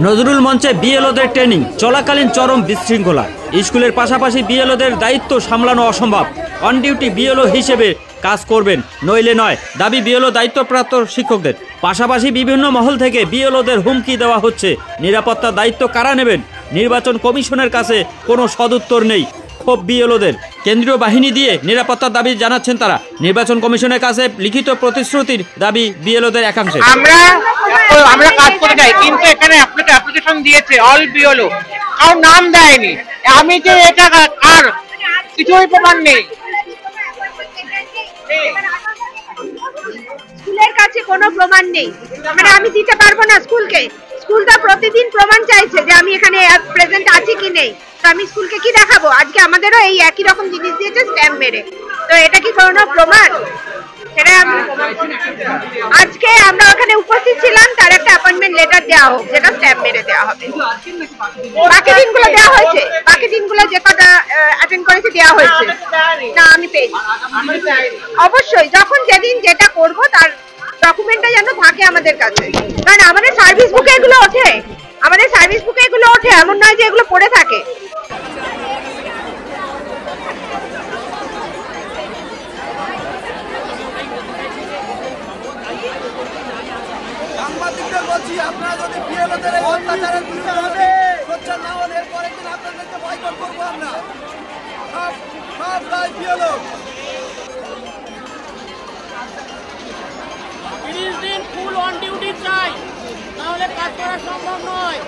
নজরুল মঞ্চে বিএলওদের ট্রেনিং চলাকালীন চরম বিশৃঙ্খলা। স্কুলের পাশাপাশি বিএলওদের দায়িত্ব সামলানো অসম্ভব। অন ডিউটি বিএলও হিসেবে কাজ করবেন, নইলে নয় দাবি বিএলও দায়িত্বপ্রাপ্ত শিক্ষকদের। পাশাপাশি বিভিন্ন মহল থেকে বিএলওদের হুমকি দেওয়া হচ্ছে। নিরাপত্তার দায়িত্ব কারা নেবেন? নির্বাচন কমিশনের কাছে কোনো সদুত্তর নেই। ক্ষোভ বিএলওদের। কেন্দ্রীয় বাহিনী দিয়ে নিরাপত্তার দাবি জানাচ্ছেন তারা। নির্বাচন কমিশনের কাছে লিখিত প্রতিশ্রুতির দাবি বিএলওদের একাংশে। আমরা কাজ করে যাই, কিন্তু এখানে অ্যাপ্লিকেশন দিয়েছে অল বিএলও, কারণ নাম দেয়নি। আমি যে এটা কার কিছুই প্রমাণ নেই। স্কুলের কাছে কোনো প্রমাণ নেই, মানে আমি দিতে পারবো না স্কুলকে। স্কুলটা প্রতিদিন প্রমাণ চাইছে যে আমি এখানে প্রেজেন্ট আছি কি নেই। তো আমি স্কুলকে কি দেখাবো? আজকে আমাদেরও এই একই রকম জিনিস দিয়েছে স্ট্যাম্প মেরে। তো এটা কি কোনো প্রমাণ? সেটা আজকে আমরা ওখানে উপস্থিত ছিলাম, তার একটা অ্যাপয়েন্টমেন্ট লেটার দেওয়া হোক, যেটা স্ট্যাম্প মেরে দেওয়া হবে। বাকি দিনগুলো দেওয়া হয়েছে, বাকি দিনগুলো যে কটা অ্যাটেন্ড করেছে দেওয়া হয়েছে না, আমি পেয়েছি। অবশ্যই যখন যেদিন যেটা করব তার ডকুমেন্টটা যেন থাকে আমাদের কাছে, কারণ আমাদের সার্ভিস বুকে এগুলো ওঠে। আমাদের সার্ভিস বুকে এগুলো ওঠে, এমন নয় যে এগুলো পড়ে থাকে। সাংবাদিকদের বলছি, আপনারা যদি বিএলওদের এই অত্যাচারের বিরুদ্ধে সোচ্চার না হন, এরপরে দিন আপনাদেরকে বয়কট করবো আমরা। সব দায় বিএলও। 30 দিন ফুল অন ডিউটি চাই, তাহলে কাজ করা সম্ভব নয়।